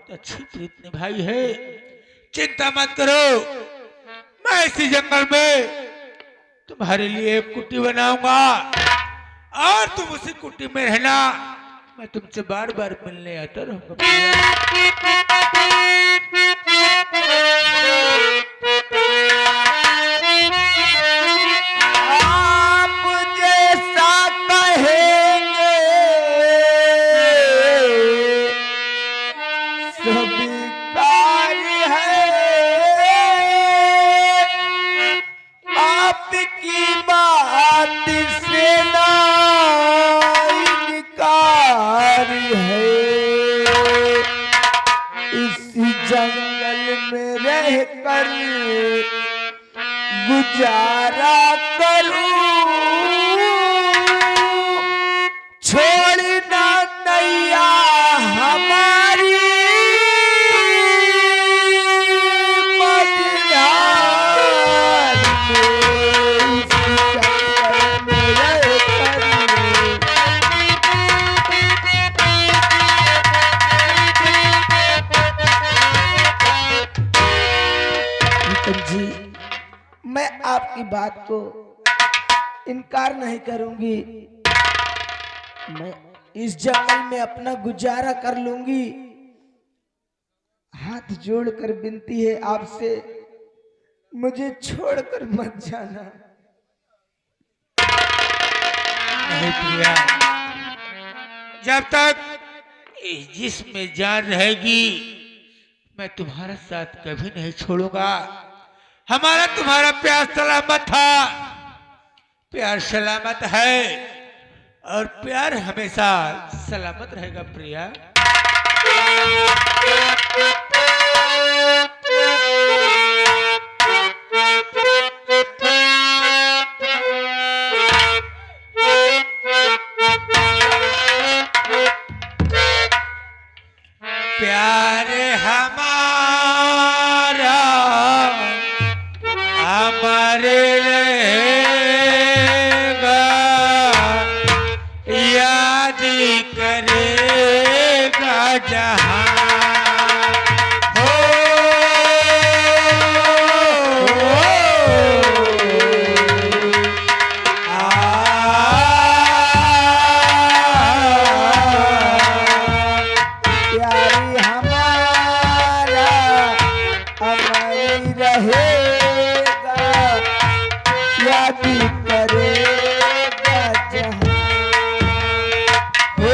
बहुत अच्छी प्रीत निभाई है। चिंता मत करो, मैं इसी जंगल में तुम्हारे लिए एक कुटी बनाऊंगा और तुम उसी कुटी में रहना। मैं तुमसे बार बार मिलने आता रहूंगा। आप जैसा कहेंगे स्वीकार है, आपकी बात से ना इनकार है। इस जंगल में रहकर गुजारा करूं, छोड़ना नैया हमारी मझधार में। इस जंगल में रहकर प्रीतम जी, मैं आपकी बात को इनकार नहीं करूंगी। मैं इस जंगल में अपना गुजारा कर लूंगी। हाथ जोड़कर विनती है आपसे, मुझे छोड़कर मत जाना। नहीं प्रिया, जब तक इस जिस्म में जान रहेगी मैं तुम्हारा साथ कभी नहीं छोड़ूंगा। हमारा तुम्हारा प्यार सलामत था, प्यार सलामत है और प्यार हमेशा सलामत रहेगा प्रिया। प्यार हमारा अमर रहेगा, याद करेगा जहां हो। प्यारी हमारा अमर रहेगा, याद करेगा जहां हो।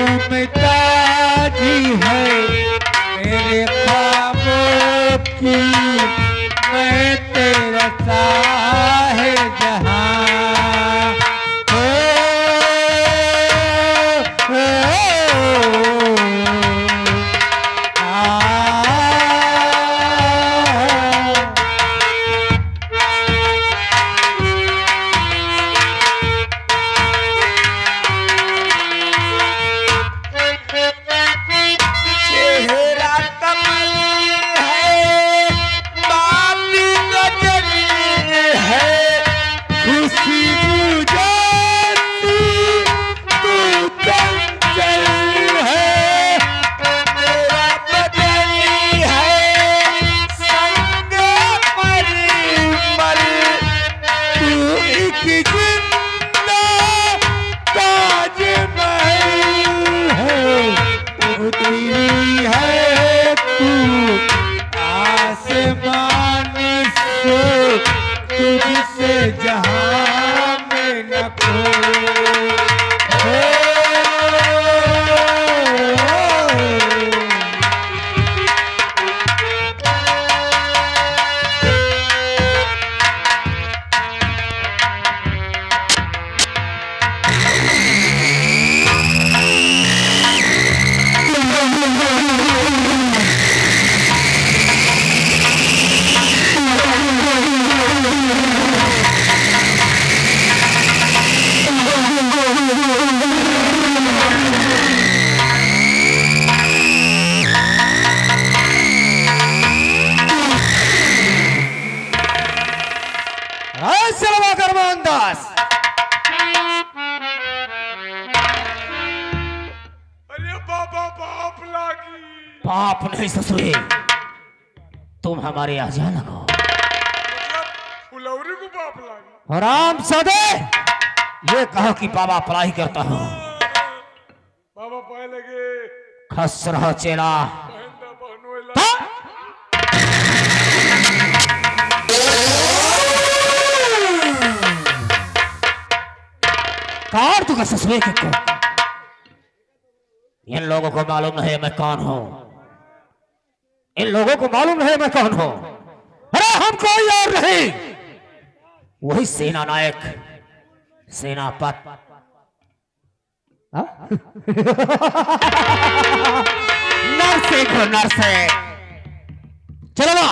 मुमताजी है मेरे ख्वाबों की, मैं तेरा साहे जहां हो। चेहरा कमल है, बाली गजल है, खुशबू जाती तू चंचल है। तेरा बदन है संग परिमल, तू एक जिंदा ताजमहल है। उतरी है तू आसमान से, तुझसे जहां में न कोई हो। पाप नहीं ससुरे, तुम हमारे यहाँ जा लगो। फुलौरी को बाप लागे। हराम सादे, ये कहो कि बाबा पढ़ाई करता हूँ। बाबा पाए लगे। खस रहा चेला। बहनदा बहनोला। हाँ? कार तू का ससुरे के को। इन लोगों को मालूम नहीं मैं कौन हूं। इन लोगों को मालूम नहीं मैं कौन हूं। अरे हम कोई और नहीं, वही सेना नायक, सेनापत। नरसिंह हो नरसिंह। चलो ना,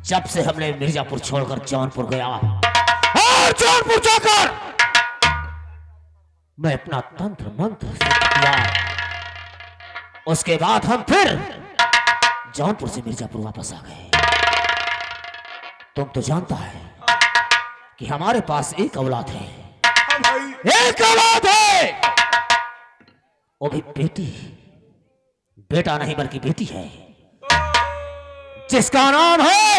जब से हमने मिर्जापुर छोड़कर जौनपुर गया और जौनपुर जाकर मैं अपना तंत्र मंत्र किया, उसके बाद हम फिर जौनपुर से मिर्जापुर वापस आ गए। तुम तो जानता है कि हमारे पास एक औलाद है। एक औलाद है, वो भी बेटी, बेटा नहीं बल्कि बेटी है, जिसका नाम है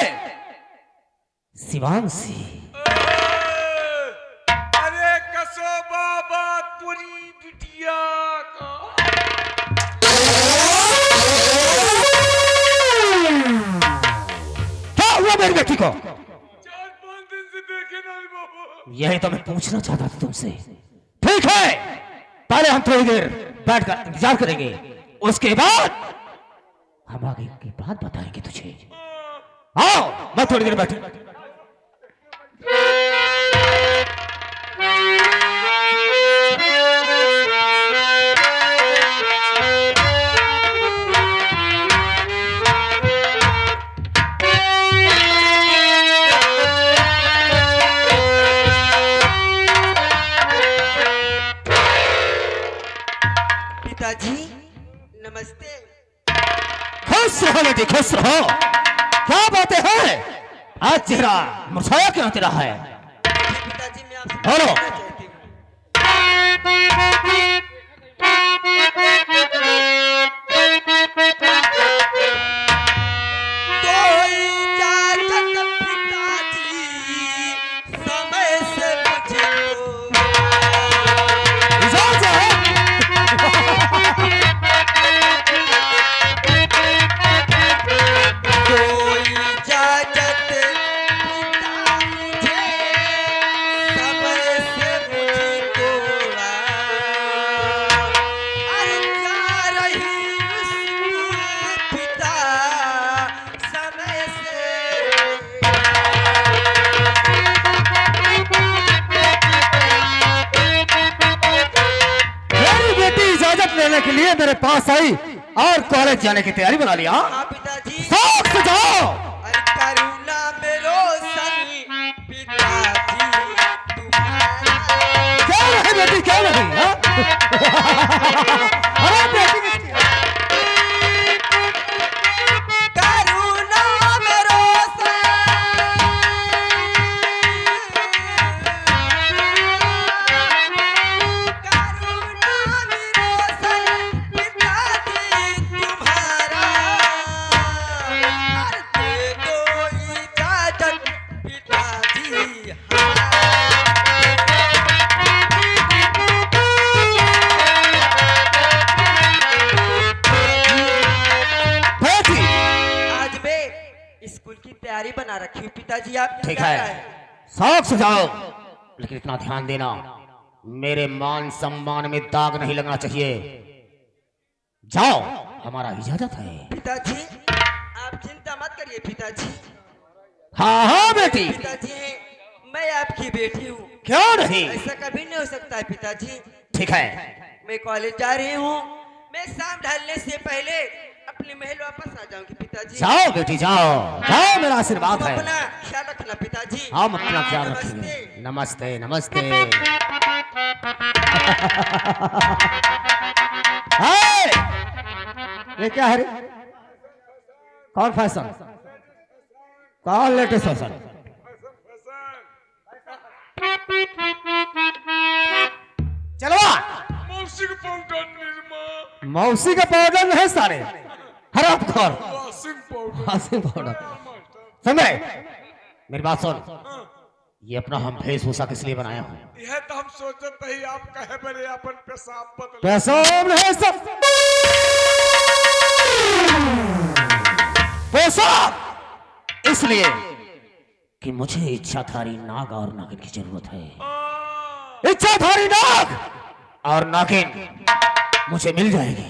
शिवांशी। अरे कसो बाबा पूरी बिटिया का। क्या हुआ मेरी बेटी को? 4-5 दिन से देखे नहीं बाबा। यही तो मैं पूछना चाहता था तुमसे। ठीक है, पहले हम थोड़ी देर बैठकर इंतजार करेंगे, उसके बाद हम आगे की बात बताएंगे तुझे। आओ, मैं थोड़ी देर बैठू। पिताजी नमस्ते। खुश रहो बेटी, खुश रहो। क्या बातें हैं? आज चेहरा मुरझाया क्यों तेरा है? पिताजी मैं आपसे बोलो। पूछना चाहती हूँ। कोई इजाजत पिताजी समय से मुझको। कोई इजाजत पिता मुझे समय से मुझको। अरे जा रही स्कूल पिता समय से। मेरी बेटी इजाजत लेने के लिए मेरे पास आई और कॉलेज जाने की तैयारी बना लिया। हाँ पिताजी। शौक से जाओ। अरे करुणा में रोशन पिताजी तुम्हारा। क्यों नहीं बेटी, क्यों नहीं? हाँ? अरे बेटी किसकी है? करुणा में रोशन। करुणा में रोशन पिताजी तुम्हारा। अरे दे दो इजाजत पिताजी बेटी आज मैं स्कूल की तैयारी बना रखी हूँ पिताजी। आप ठीक क्या है, राय? शौक से जाओ, लेकिन इतना ध्यान देना, मेरे मान सम्मान में दाग नहीं लगना चाहिए। जाओ, हमारा इजाजत है। पिताजी आप चिंता मत करिए पिताजी। हाँ हाँ बेटी, पिताजी मैं आपकी बेटी हूँ, क्यों नहीं? ऐसा कभी नहीं हो सकता है पिताजी। ठीक है, मैं कॉलेज जा रही हूँ, मैं शाम ढलने से पहले अपने महल वापस आ जाऊंगी पिताजी। जाओ बेटी जाओ, जाओ, मेरा आशीर्वाद तुम है। अपना ख्याल रखना पिताजी। हम अपना ख्याल नमस्ते। रखेंगे। नमस्ते नमस्ते। हाय! ये क्या है रे? कौन फैशन? कौन लेटेस्ट फैशन? चलो मौसी को पहुंचा निर्मा। मौसी का पाउडर नहीं सारे हरामखोर वाशिंग पाउडर हासिल पाउडर समय मेरी बात सुन ये अपना हम वेशभूषा किस लिए बनाया हूँ यह तो हम सोचत ही आप कहे बरे अपन पेशाब बदल पेशाब नहीं सब पोशाक इसलिए कि मुझे इच्छाधारी नाग और नागिन की जरूरत है इच्छाधारी नाग और नागिन मुझे मिल जाएगी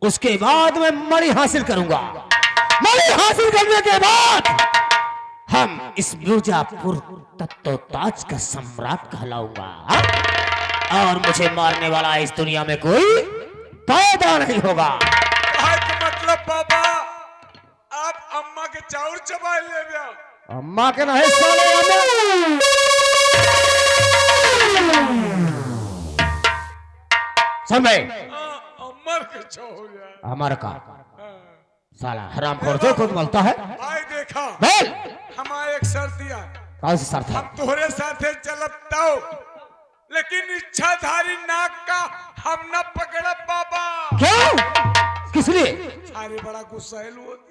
उसके बाद मैं मणि हासिल करूंगा मणि हासिल करने के बाद हम इस मिर्जापुर तत्तो ताज का सम्राट कहलाऊंगा और मुझे मारने वाला इस दुनिया में कोई पैदा नहीं होगा मतलब बाबा आप अम्मा के चाउर चबाए ले गया अम्मा के नहीं साले समय अमर के चाउर यार हमारा का साला हरामखोर जो खुद बोलता है भाई देखा बोल हमारे एक शर्त दिया कौन सी शर्त है हम तोहरे साथे चलता हो लेकिन इच्छाधारी नाग का हम न पकड़ बाबा क्यों किस लिए सारे बड़ा गुस्साइल होती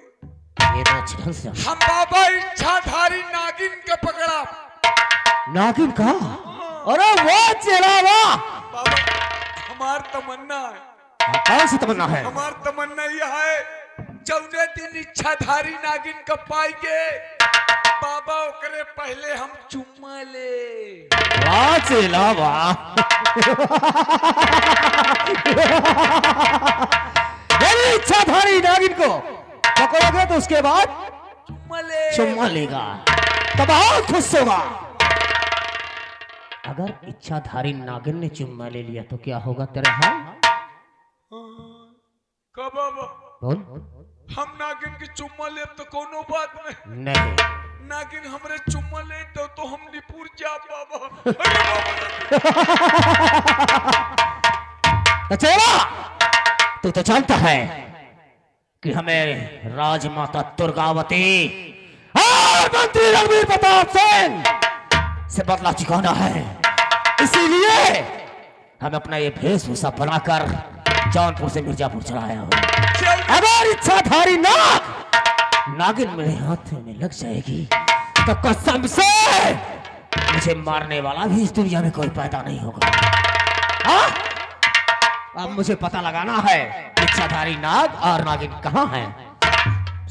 ये तो अच्छे ढंग से जान- हम बाबा इच्छाधारी नागिन के पकड़ा नागिन का अरे वाह चला वाह बाबा हमार तमन्ना है कौन सी तमन्ना है हमार तमन्ना यह है चौदह दिन इच्छाधारी नागिन का पाई के बाबा ओकरे पहले हम चुम्मा ले वाह चला वाह मेरी इच्छाधारी नागिन को पकड़ोगे तो उसके बाद चुम्मा लेगा तब और खुश होगा अगर इच्छाधारी नागिन ने चुम्मा ले लिया तो क्या होगा तेरा हाल कब बाबा बोल हम नागिन की चुम्मा ले तो कोनो बात नहीं नहीं नागिन हमरे चुम्मा ले तो हम निपुर जा बाबा अरे बाबा तो चला तू तो जानता है कि हमें राजमाता दुर्गावती और मंत्री रणवीर प्रताप सिंह से बदला चुकाना है इसीलिए हम अपना ये वेशभूषा बनाकर जौनपुर से मिर्जापुर चला आया हूँ अगर इच्छाधारी नागिन मेरे हाथ में लग जाएगी तो कसम से मुझे मारने वाला भी इस दुनिया में कोई पैदा नहीं होगा हाँ? अब मुझे पता लगाना है इच्छाधारी नाग और नागिन कहाँ हैं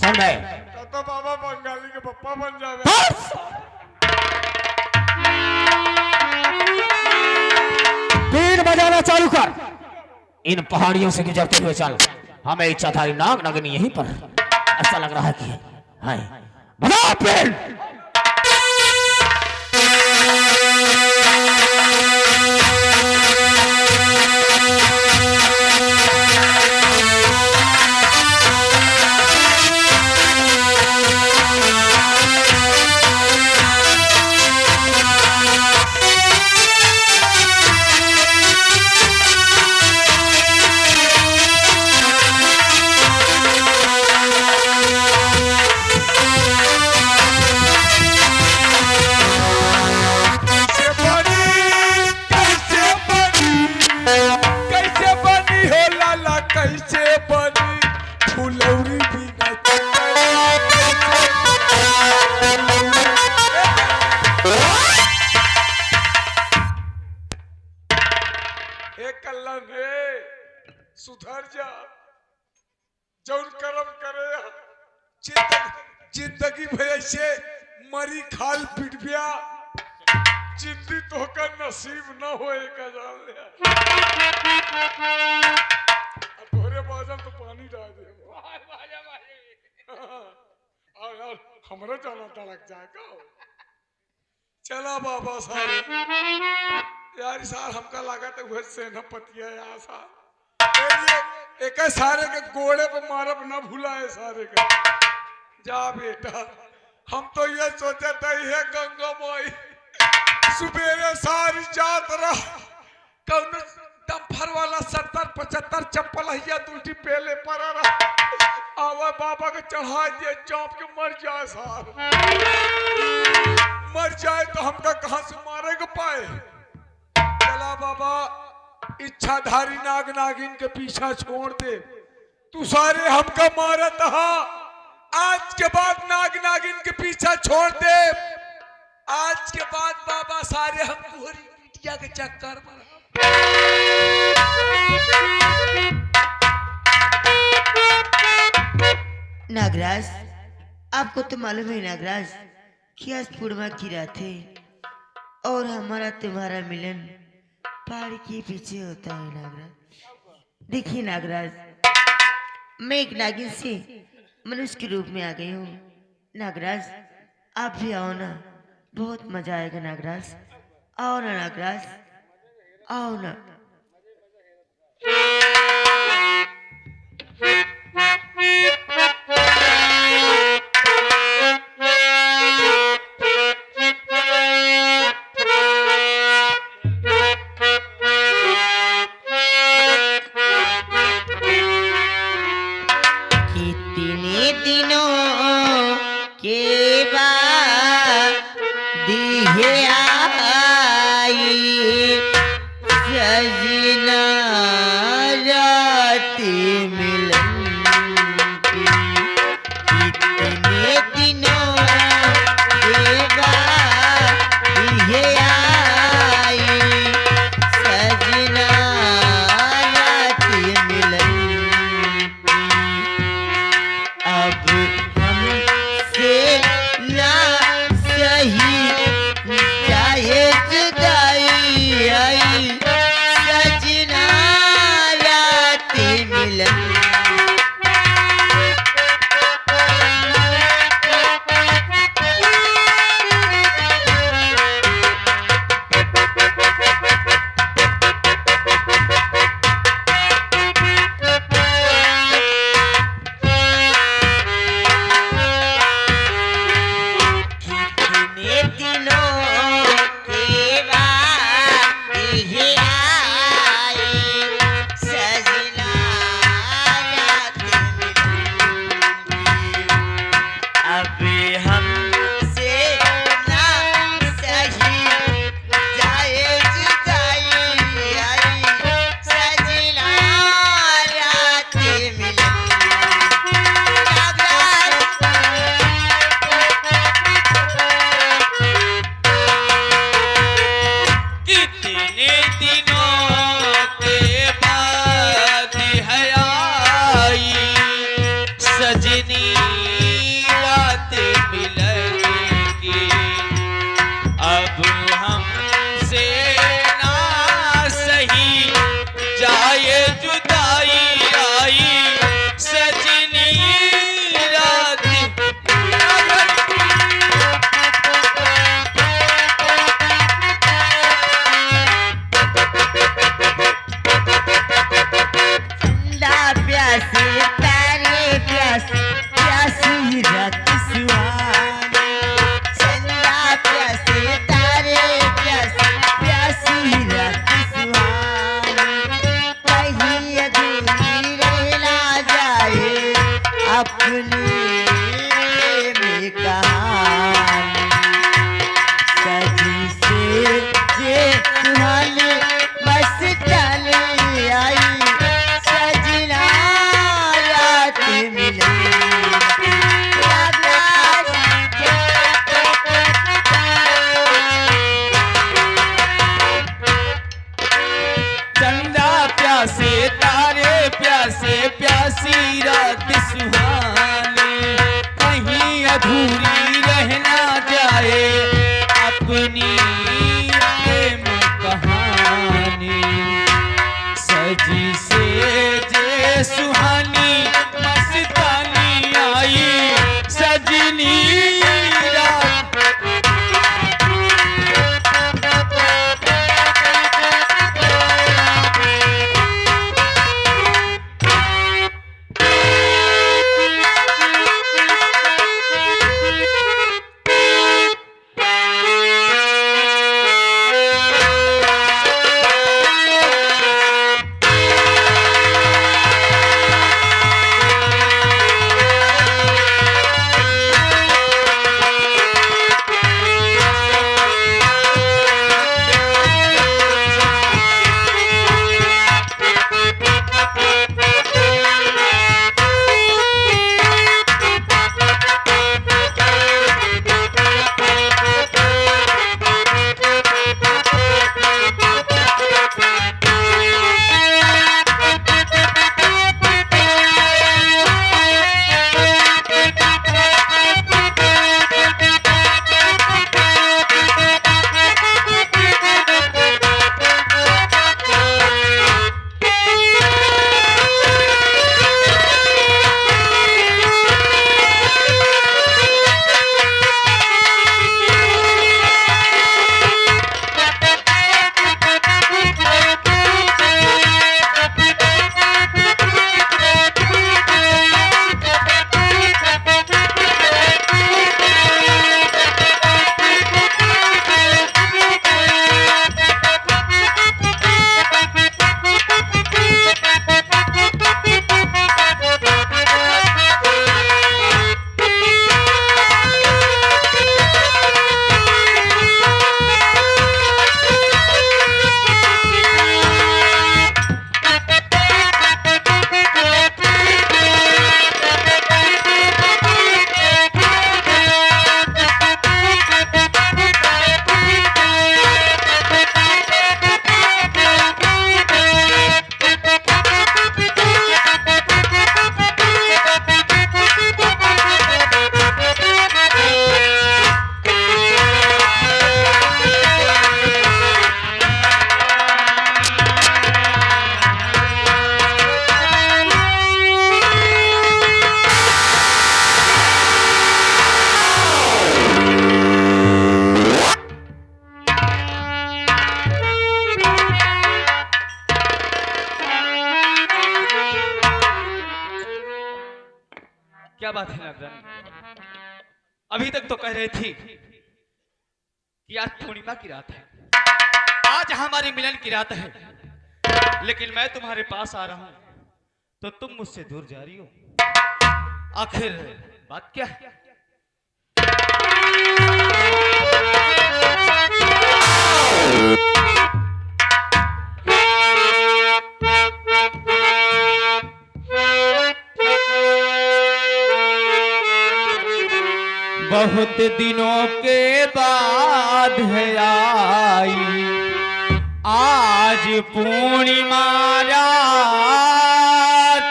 सुन रहे तो बाबा बंगाली के पप्पा बन जावे बस बीन बजाना चालू कर इन पहाड़ियों से गुजरते हुए चल हमें इच्छाधारी नाग नागिन यहीं पर ऐसा लग रहा है कि है बजा बीन सुधर जा जौन कर्म करे जिंदगी भर से मरी खाल पिटबिया जिंदगी तो का नसीब न होएगा जान ले तोरे बाजन तो पानी डाल दे यार हमरा जाना तड़क जाएगा चला बाबा साहब यार सार हमका लगा था वह सेनापति है यार सार एक सारे के गोड़े पे मारब न भुलाए सारे के जा बेटा हम तो ये सोचे थे ये गंगा माई सुबेरे सारी जात रहा कौन डंफर वाला 70-75 चप्पल हिया दूटी पेले पर रहा आवा बाबा के चढ़ा दिए चौंप के मर जाए सार मर जाए तो हमका कहां से मारे के पाए चला बाबा इच्छाधारी नाग नागिन के पीछा छोड़ दे। तू सारे हमका मारत हा, आज के बाद नाग नागिन के पीछा छोड़ दे। आज के बाद बाबा सारे हम तुहरी बिटिया के चक्कर में। नागराज, आपको तो मालूम है नागराज कि आज पूर्णिमा की रात है और हमारा तुम्हारा मिलन पहाड़ के पीछे होता है नागराज। देखिए नागराज, मैं एक नागिन से मनुष्य के रूप में आ गई हूँ। नागराज आप भी आओ ना, बहुत मजा आएगा नागराज। आओ ना नागराज, आओ ना। कितने दिनों के बाद दिहे आई सजना रात मिलन की। कितने दिनों के बाद दिहे आई सजना रात मिलन की। अब हमसे ना सही चाहे जुदाई आई सजना रात मिलन। कितने दिनों के बाद ये आई सजना रात मिलन की। अब हमसे ना सही जाए जुदाई आई सजना रात मिलन। कितने दिनों के बाद है आई सजनी रात मिलन की। अब हमसे ना सही जाए जुदाई आई सजनी रात। प्यासे तारे प्यास प्यासी रात सुहानी। चंदा प्यासे तारे प्यास प्यासी रात सुहानी। कहीं अधूरी रह ना जाए अपनी प्रेम कहानी। सजी से जे सुहानी मस्तानी आई सजना रात मिलन। चंदा प्यासे तारे प्यासे प्यासी रात सुहानी। कहीं अधूरी रह ना जाए अपनी प्रेम कहानी। सजी से जे सुहानी मस्तानी आई सजनी रात। क्या बात है नागरानी? अभी तक तो कह रही थी कि आज पूर्णिमा की रात है, आज हमारी मिलन की रात है, लेकिन मैं तुम्हारे पास आ रहा हूं तो तुम मुझसे दूर जा रही हो। आखिर बात क्या है? बहुत दिनों के बाद है आई आज पूर्णिमा रात,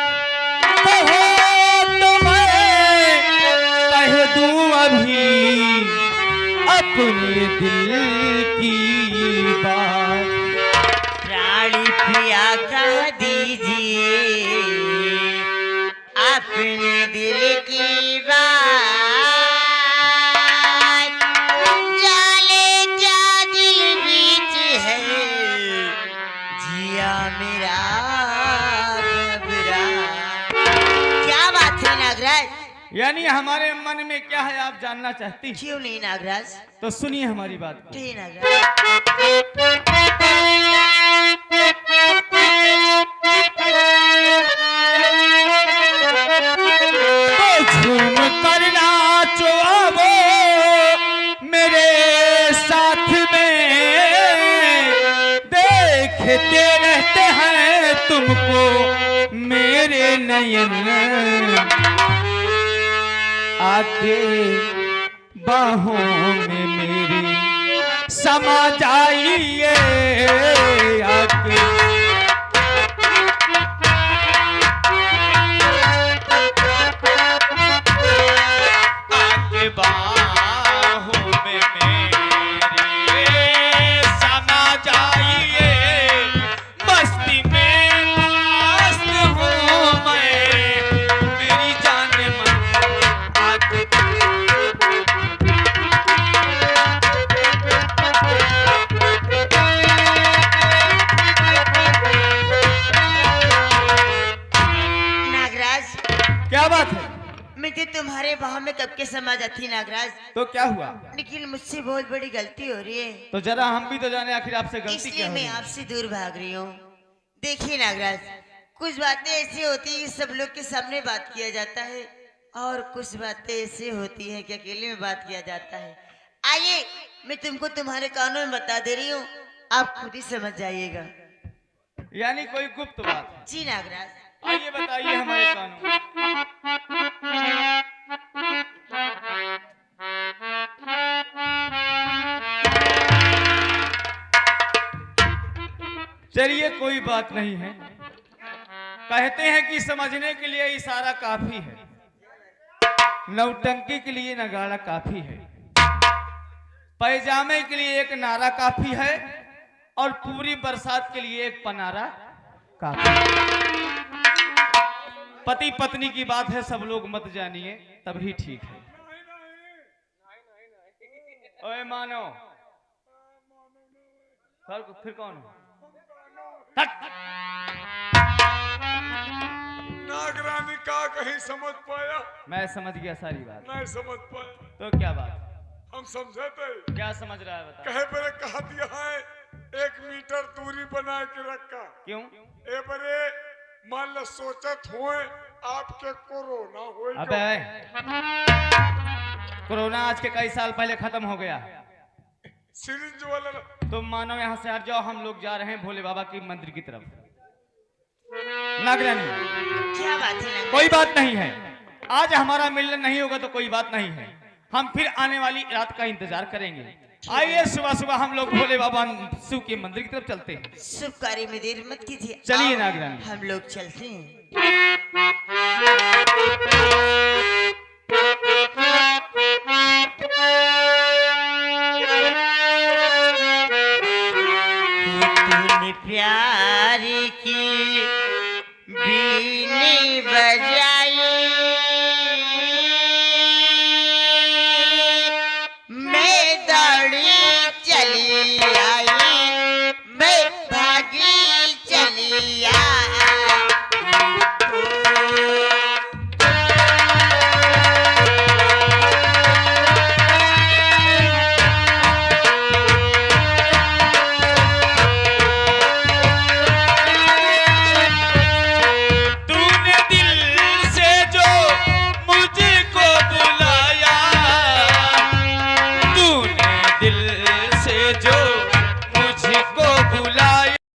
तो मैं कह दूं अभी अपने दिल की बात। प्राणी प्रिया कह दीजिए अपने दिल की बात। जाने क्या दिल बीच है जिया मेरा घबरा। क्या बात है नागराज? यानी हमारे मन में क्या है आप जानना चाहती हैं? क्यों नहीं नागराज? तो सुनिए हमारी बात को। ठीक नागराज। झूम कर नाचो वो मेरे साथ में, देखते रहते हैं तुमको मेरे नयन, आके बाहों में मेरी समा जाइए, आके बाहों में मेरे समा जाइए, मस्ती में मस्त हूँ मैं, मेरी जान मन नागराज क्या बात है? मैं तो तुम्हारे बाह में कब के समा जाती नागराज, तो क्या हुआ? लेकिन मुझसे बहुत बड़ी गलती हो रही है, तो जरा हम भी तो जाने आखिर आपसे गलती इसलिए क्या हो मैं रही है? आपसे दूर भाग रही हूँ। देखिए नागराज, कुछ बातें ऐसी होती है कि सब लोग के सामने बात किया जाता है, और कुछ बातें ऐसी होती है कि अकेले में बात किया जाता है। आइए मैं तुमको तुम्हारे कानों में बता दे रही हूँ, आप खुद ही समझ जाइएगा। यानी कोई गुप्त बात? जी नागराज। आइए बताइए हमारे कानून। चलिए कोई बात नहीं है, कहते हैं कि समझने के लिए इशारा काफी है, नौटंकी के लिए नगाड़ा काफी है, पैजामे के लिए एक नारा काफी है, और पूरी बरसात के लिए एक पनारा काफी है। पति पत्नी की बात है, सब लोग मत जानिए तभी ठीक है। ओए मानो, फिर कौन हो? नागरानी का कहीं समझ पाया? मैं समझ गया सारी बात। नहीं समझ पाया तो क्या बात? हम समझे थे। क्या समझ रहा है बता। कहे परे कहा दिया है 1 मीटर दूरी बना के रखा। क्यों? ए परे मान लो सोचत हुए आपके कोरोना हो। अबे कोरोना आज के कई साल पहले खत्म हो गया। सिरिंज वाला तुम मानो यहाँ से हट जाओ, हम लोग जा रहे हैं भोले बाबा की मंदिर की तरफ। नागरानी क्या बात है नागराज? कोई बात नहीं है, आज हमारा मिलन नहीं होगा तो कोई बात नहीं है, हम फिर आने वाली रात का इंतजार करेंगे। आइए सुबह सुबह हम लोग भोले बाबा शिव के मंदिर की तरफ चलते हैं। शुभ कार्य में देर मत कीजिए। चलिए आओ, नागरानी। हम लोग चलते हैं। तूने प्यार की बीनी बजा